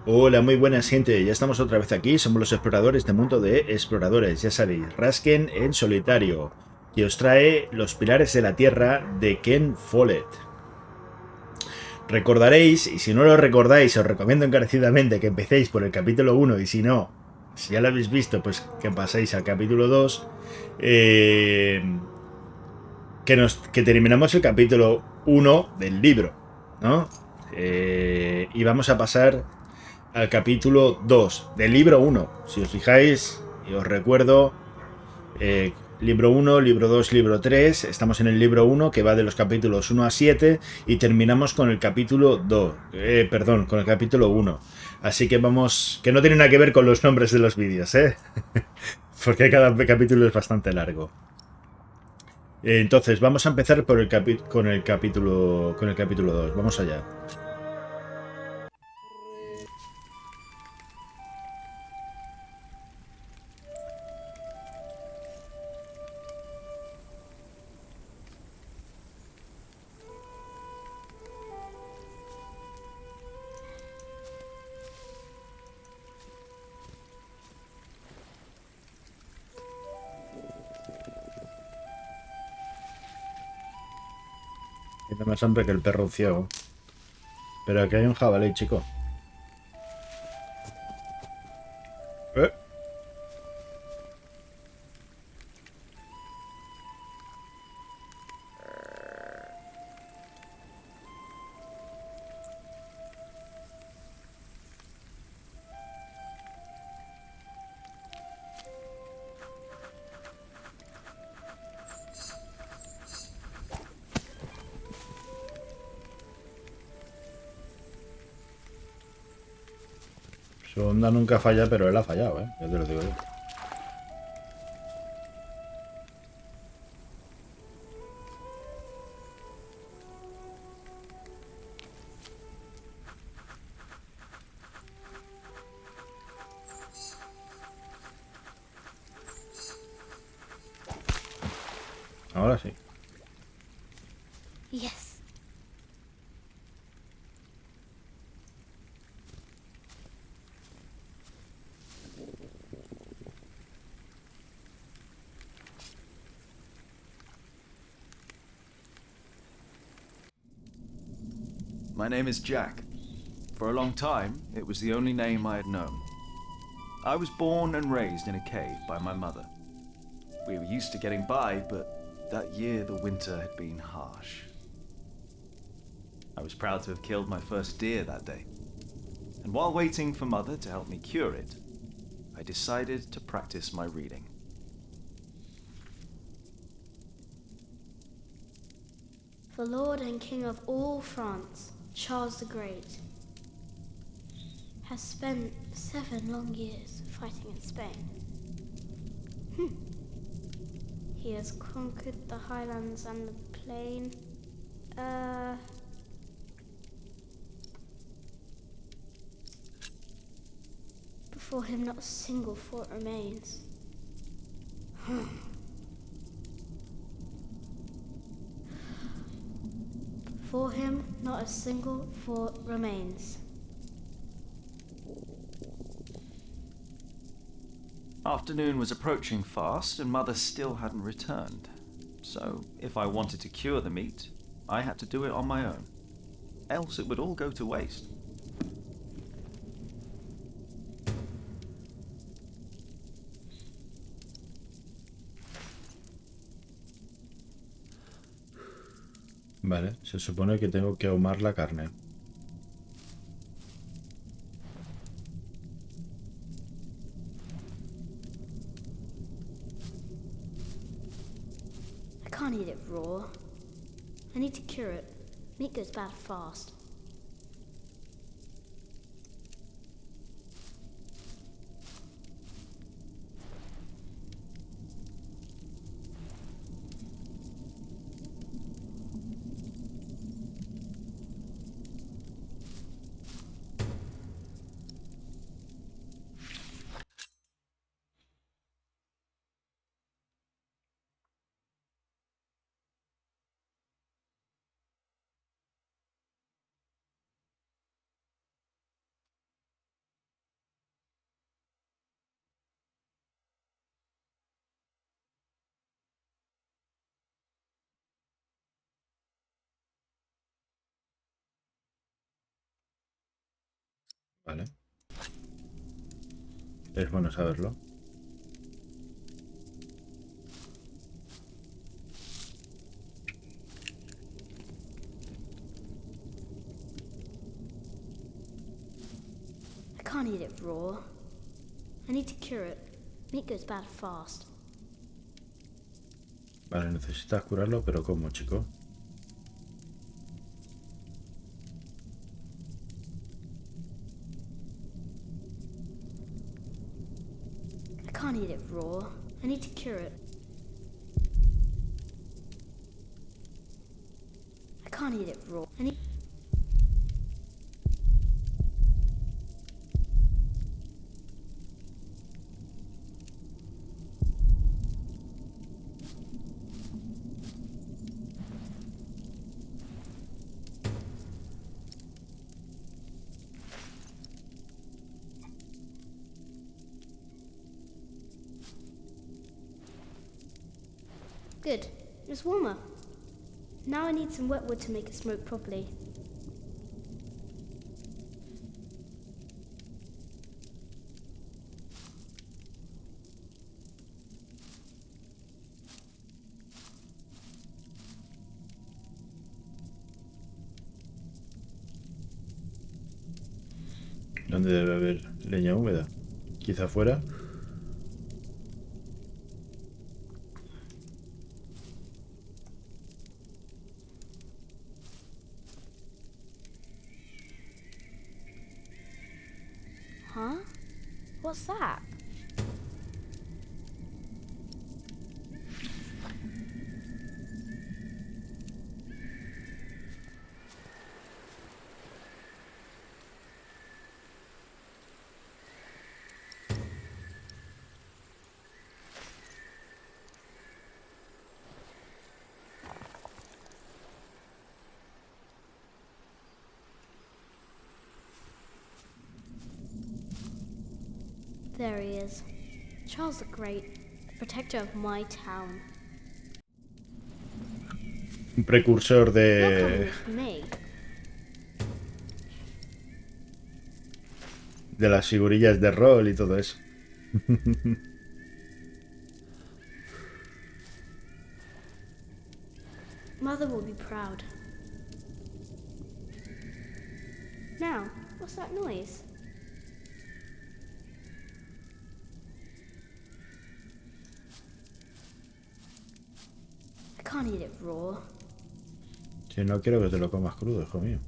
Hola, muy buenas gente, ya estamos otra vez aquí, somos los exploradores de mundo de exploradores, ya sabéis, Rasken en solitario, que os trae los pilares de la tierra de Ken Follett. Recordaréis, y si no lo recordáis, os recomiendo encarecidamente que empecéis por el capítulo 1 y si no, si ya lo habéis visto, pues que paséis al capítulo 2, eh, que terminamos el capítulo 1 del libro, ¿no? Y vamos a pasar al capítulo 2 del libro uno. Si os fijáis, y os recuerdo, libro uno, libro 2, libro 3. Estamos en el libro uno que va de los capítulos uno a 7 y terminamos con el capítulo 2. Perdón, con el capítulo uno. Así que vamos, que no tiene nada que ver con los nombres de los vídeos, ¿eh? Porque cada capítulo es bastante largo. Entonces, vamos a empezar por con el capítulo 2. Vamos allá. Tiene más hambre que el perro ciego. Pero aquí hay un jabalí, chico. ¿Eh? Su onda nunca falla, pero él ha fallado, ¿eh? Ya te lo digo yo. Ahora sí. Yes. My name is Jack. For a long time, it was the only name I had known. I was born and raised in a cave by my mother. We were used to getting by, but that year the winter had been harsh. I was proud to have killed my first deer that day. And while waiting for Mother to help me cure it, I decided to practice my reading. The Lord and King of all France, Charles the Great, has spent 7 long years fighting in Spain. He has conquered the highlands and the plain. Before him not a single fort remains. Before him not a single fort remains. Afternoon was approaching fast, and Mother still hadn't returned. So, if I wanted to cure the meat, I had to do it on my own. Else it would all go to waste. Vale, se supone que tengo que ahumar la carne. I can't eat it raw. I need to cure it. Meat goes bad fast. Vale. Es bueno saberlo. I can't eat it raw. I need to cure it. Meat goes bad fast. Vale, necesitas curarlo, pero ¿cómo, chico? I can't eat it raw. I need to cure it. I can't eat it raw. I need... Good. It's warmer. Now I need some wet wood to make it smoke properly. ¿Dónde debe haber leña húmeda? Quizá afuera. Huh? What's that? There he is. Charles the Great, the protector of my town. Un precursor You're de... coming with me. de las figurillas de rol y todo eso. Mother will be proud. Now, what's that noise? I can't eat it raw. Si no quiero que te lo comas crudo, hijo mío.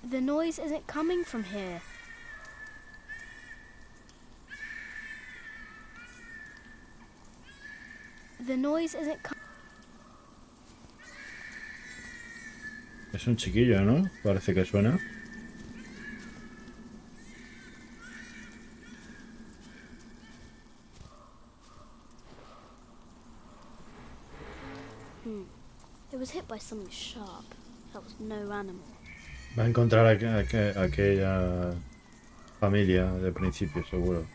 The noise isn't coming from here. The noise isn't coming. Es un chiquillo, ¿no? Parece que suena. It was hit by something sharp. That was no animal. Va a encontrar aquella familia de principio, seguro.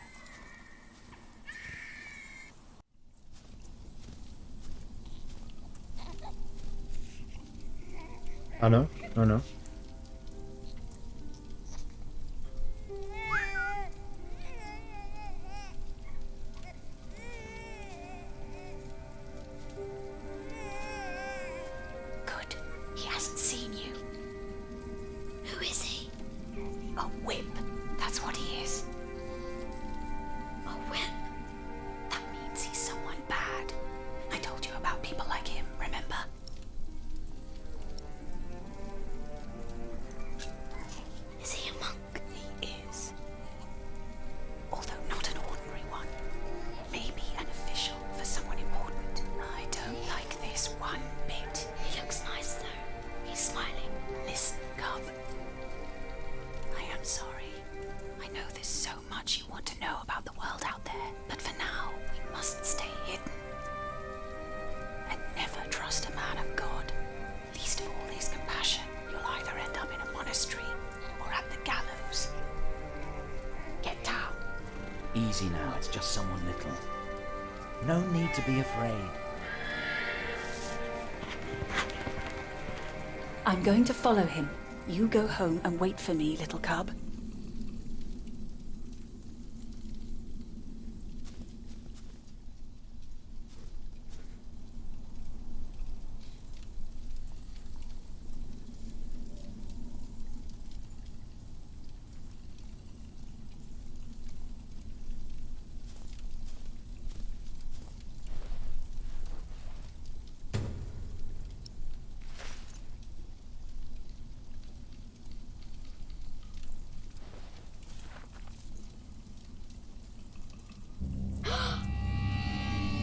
Ah, no, no, no. Good. He hasn't seen you. Who is he? A whip. That's what he is. A whip. That means he's someone bad. I told you about people like him, remember? this one bit. He looks nice though. He's smiling. Listen, cub. I am sorry. I know there's so much you want to know about the world out there, but for now, we must stay hidden. And never trust a man of God. Least of all his compassion. You'll either end up in a monastery or at the gallows. Get down. Easy now, it's just someone little. No need to be afraid. I'm going to follow him. You go home and wait for me, little cub.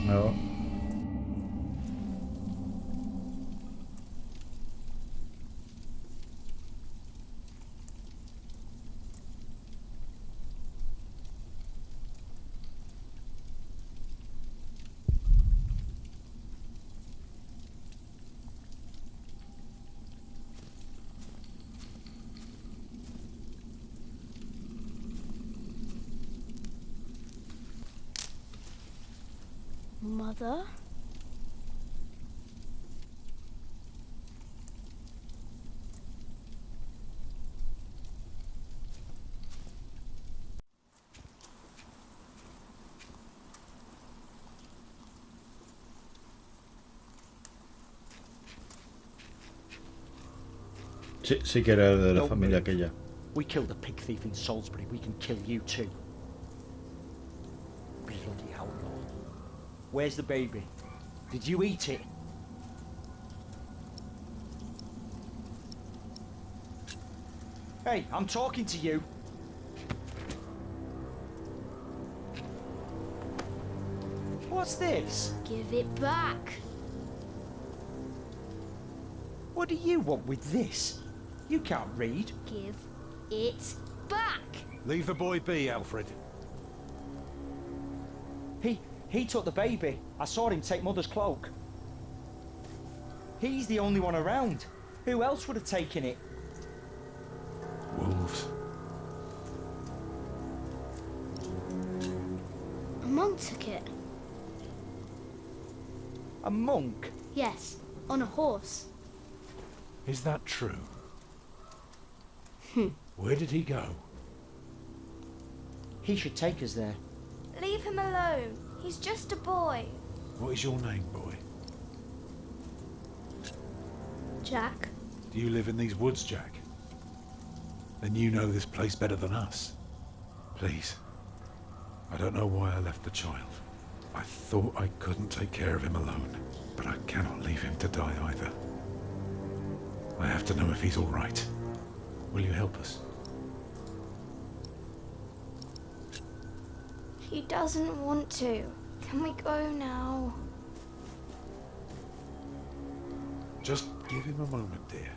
No. Mother? Sí, sí que era de la Don't familia move. aquella. We killed a pig thief in Salisbury. We can kill you too. Bloody outlaw. Where's the baby? Did you eat it? Hey, I'm talking to you. What's this? Give it back. What do you want with this? You can't read. Give it back. Leave the boy be, Alfred. He took the baby. I saw him take Mother's cloak. He's the only one around. Who else would have taken it? Wolves. A monk took it. A monk? Yes, on a horse. Is that true? Where did he go? He should take us there. Leave him alone. He's just a boy. What is your name, boy? Jack? Do you live in these woods, Jack? Then you know this place better than us. Please. I don't know why I left the child. I thought I couldn't take care of him alone, but I cannot leave him to die either. I have to know if he's all right. Will you help us? He doesn't want to. Can we go now? Just give him a moment, dear.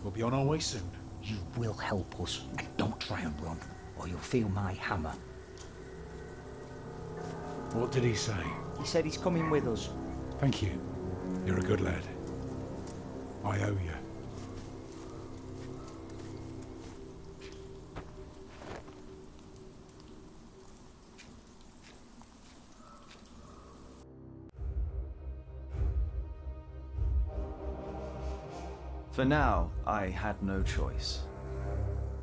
We'll be on our way soon. You will help us, and don't try and run, or you'll feel my hammer. What did he say? He said he's coming with us. Thank you. You're a good lad. I owe you. For now, I had no choice.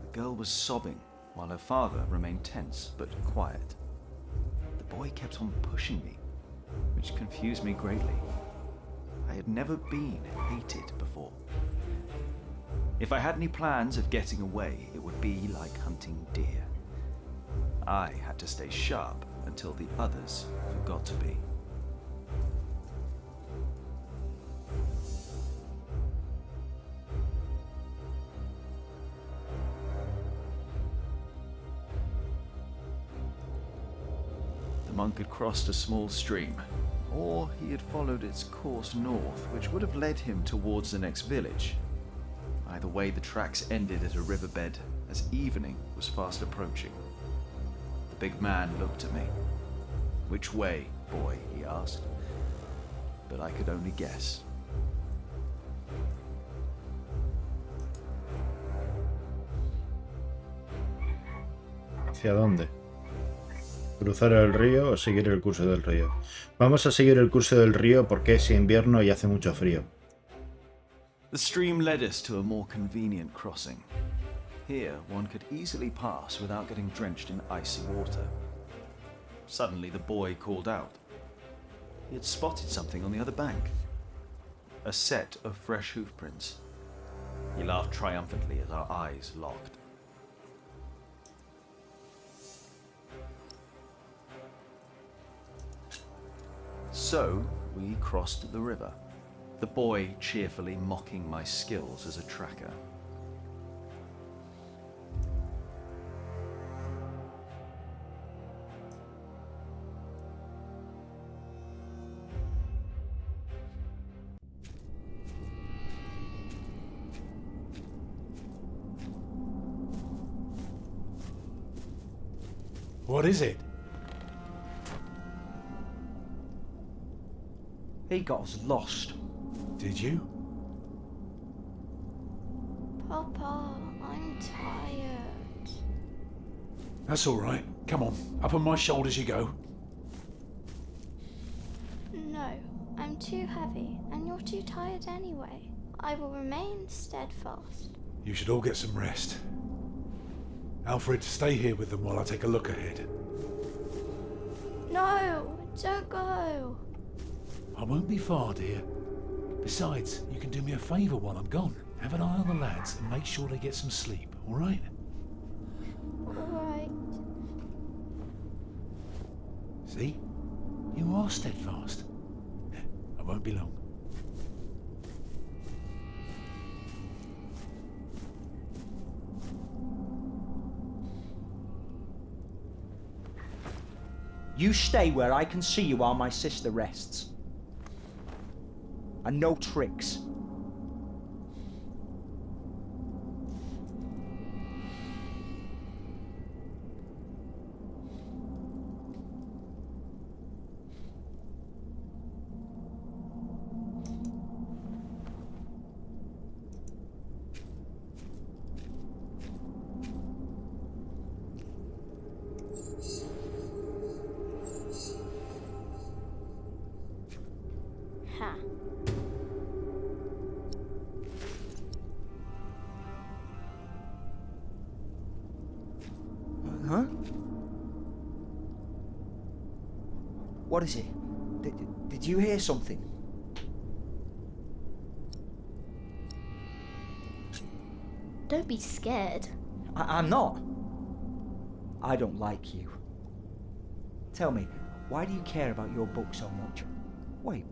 The girl was sobbing, while her father remained tense but quiet. The boy kept on pushing me, which confused me greatly. I had never been hated before. If I had any plans of getting away, it would be like hunting deer. I had to stay sharp until the others forgot to be. The monk had crossed a small stream. or he had followed its course north, which would have led him towards the next village. Either way, the tracks ended at a riverbed as evening was fast approaching. The big man looked at me. "Which way, boy?" he asked. But I could only guess. ¿Hacia dónde? ¿Cruzar el río o seguir el curso del río? Vamos a seguir el curso del río porque es invierno y hace mucho frío. The stream led us to a more convenient crossing. Here, one could easily pass without getting drenched in icy water. Suddenly, the boy called out. He had spotted something on the other bank. A set of fresh hoof prints. He laughed triumphantly as our eyes locked. So, we crossed the river, the boy cheerfully mocking my skills as a tracker. What is it? He got us lost. Did you? Papa, I'm tired. That's all right. Come on, up on my shoulders you go. No, I'm too heavy, and you're too tired anyway. I will remain steadfast. You should all get some rest. Alfred, stay here with them while I take a look ahead. No, don't go. I won't be far, dear. Besides, you can do me a favour while I'm gone. Have an eye on the lads and make sure they get some sleep, all right? All right. See? You are steadfast. I won't be long. You stay where I can see you while my sister rests. And no tricks. Ha. Huh? What is it? Did you hear something? Don't be scared. I'm not. I don't like you. Tell me, why do you care about your book so much? Wait,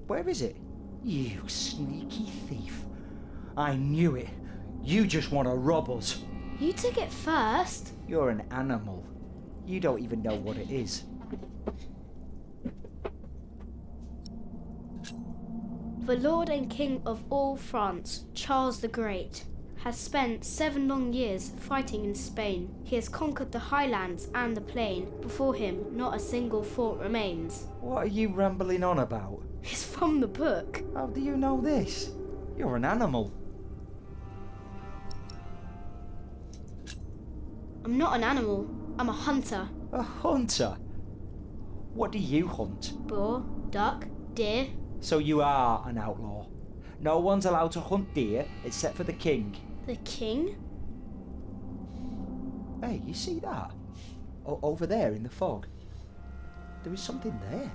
where is it? You sneaky thief. I knew it. You just want to rob us. You took it first. You're an animal. You don't even know what it is. The Lord and King of all France, Charles the Great, has spent 7 long years fighting in Spain. He has conquered the highlands and the plain. Before him, not a single fort remains. What are you rambling on about? It's from the book. How do you know this? You're an animal. I'm not an animal. I'm a hunter. A hunter? What do you hunt? Boar, duck, deer. So you are an outlaw. No one's allowed to hunt deer except for the king. The king? Hey, you see that? Over there in the fog. There is something there.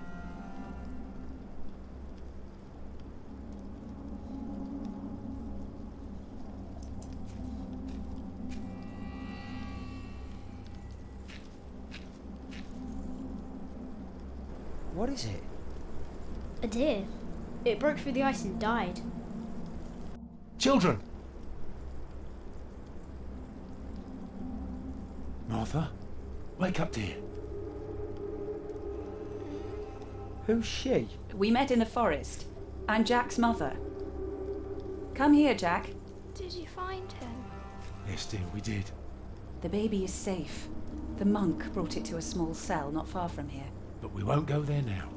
What is it? A deer. It broke through the ice and died. Children! Martha, wake up, dear. Who's she? We met in the forest. I'm Jack's mother. Come here, Jack. Did you find him? Yes, dear, we did. The baby is safe. The monk brought it to a small cell not far from here. But we won't go there now.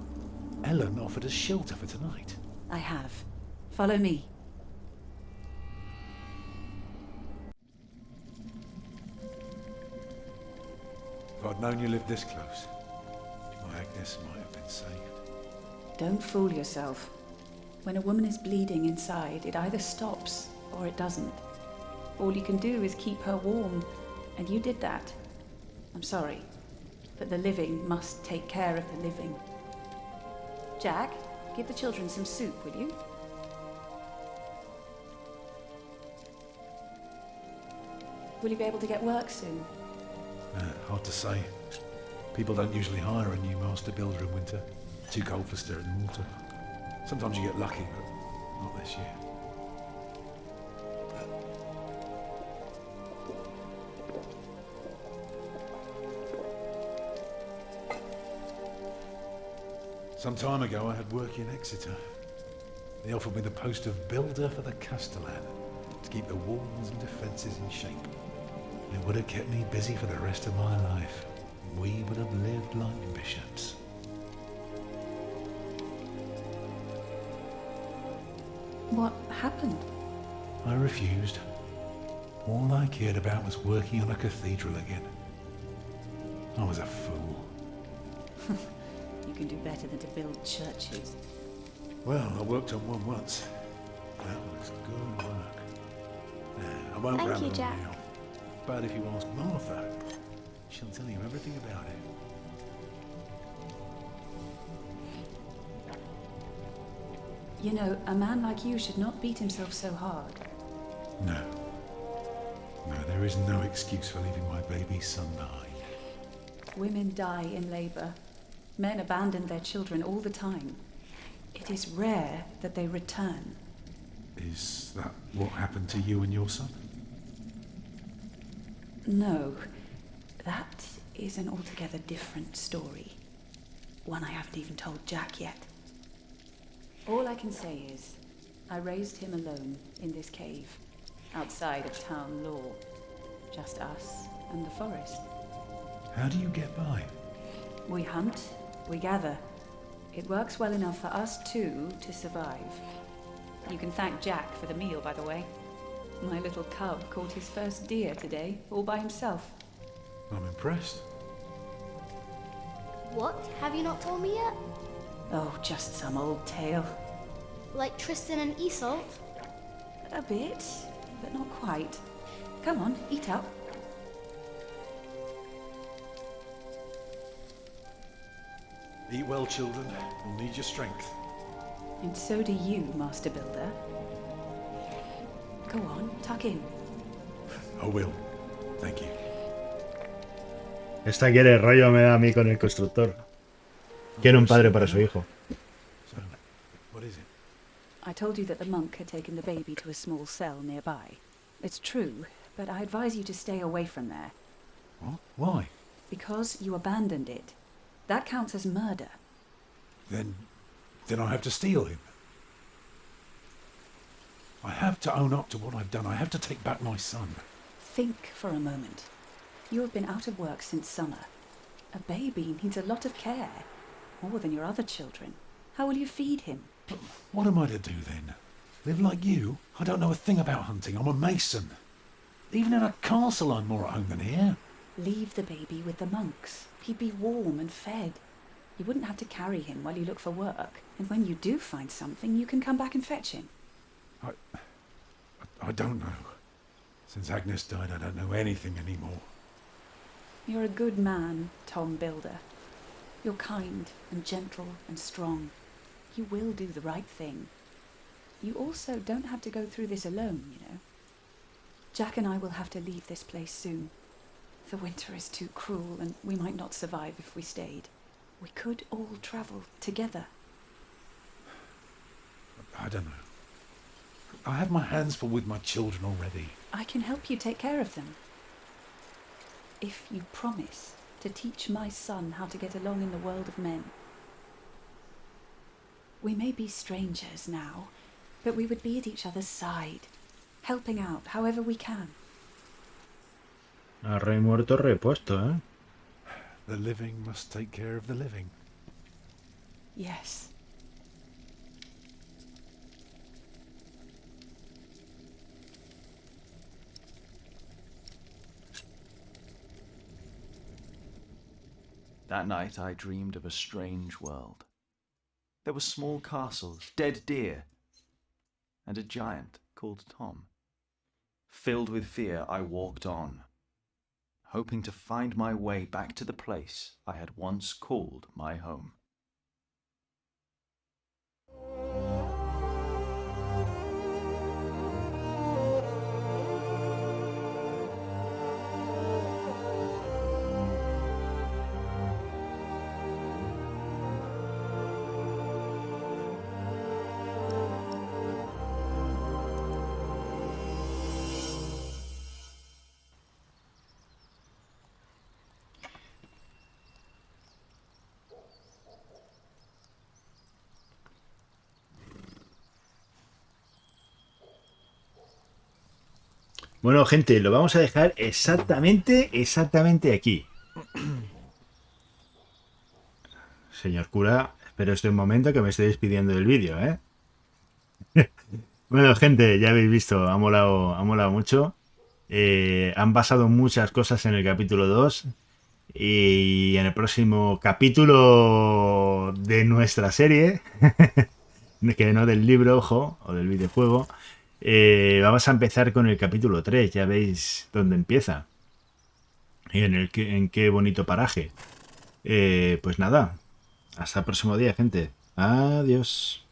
Ellen offered us shelter for tonight. I have. Follow me. If I'd known you lived this close, my Agnes might have been saved. Don't fool yourself. When a woman is bleeding inside, it either stops or it doesn't. All you can do is keep her warm, and you did that. I'm sorry, but the living must take care of the living. Jack, give the children some soup, will you? Will you be able to get work soon? Hard to say. People don't usually hire a new master builder in winter. Too cold for stirring water. Sometimes you get lucky, but not this year. Some time ago I had work in Exeter. They offered me the post of builder for the Castellan, to keep the walls and defences in shape. It would have kept me busy for the rest of my life. We would have lived like bishops. What happened? I refused. All I cared about was working on a cathedral again. I was a fool. You can do better than to build churches. Well, I worked on one once. That was good work. I won't Thank ramble you, on Jack. now. But if you ask Martha, she'll tell you everything about it. You know, a man like you should not beat himself so hard. No. No, there is no excuse for leaving my baby son behind. Women die in labour. Men abandon their children all the time. It is rare that they return. Is that what happened to you and your son? No, that is an altogether different story. One I haven't even told Jack yet. All I can say is, I raised him alone in this cave, outside of town law. Just us and the forest. How do you get by? We hunt, we gather. It works well enough for us two to survive. You can thank Jack for the meal, by the way. My little cub caught his first deer today, all by himself. I'm impressed. What? Have you not told me yet? Oh, just some old tale. Like Tristan and Isolde? A bit, but not quite. Come on, eat up. Eat well, children. You'll need your strength. And so do you, Master Builder. Go on, tuck in. I will. Thank you. Esta quiere rollo me da a mí con el constructor. Quiere un padre para su hijo. So, what is it? I told you that the monk had taken the baby to a small cell nearby. It's true, but I advise you to stay away from there. What? Why? Because you abandoned it. That counts as murder. Then I have to steal him. I have to own up to what I've done. I have to take back my son. Think for a moment. You have been out of work since summer. A baby needs a lot of care, more than your other children. How will you feed him? But what am I to do then? Live like you? I don't know a thing about hunting. I'm a mason. Even in a castle I'm more at home than here. Leave the baby with the monks. He'd be warm and fed. You wouldn't have to carry him while you look for work. And when you do find something, you can come back and fetch him. I don't know. Since Agnes died, I don't know anything anymore. You're a good man, Tom Builder. You're kind and gentle and strong. You will do the right thing. You also don't have to go through this alone, you know. Jack and I will have to leave this place soon. The winter is too cruel, and we might not survive if we stayed. We could all travel together. I don't know. I have my hands full with my children already. I can help you take care of them. If you promise to teach my son how to get along in the world of men. We may be strangers now, but we would be at each other's side, helping out however we can. A rey muerto, rey puesto, ¿eh? The living must take care of the living. Yes. That night I dreamed of a strange world. There were small castles, dead deer, and a giant called Tom. Filled with fear, I walked on, hoping to find my way back to the place I had once called my home. Bueno, gente, lo vamos a dejar exactamente aquí. Señor cura, espero este momento que me estoy despidiendo del vídeo, ¿eh? Bueno, gente, ya habéis visto, ha molado mucho. Han pasado muchas cosas en el capítulo 2 y en el próximo capítulo de nuestra serie, que no del libro, ojo, o del videojuego, vamos a empezar con el capítulo 3, ya veis dónde empieza y en qué bonito paraje. Pues nada, hasta el próximo día, gente. Adiós.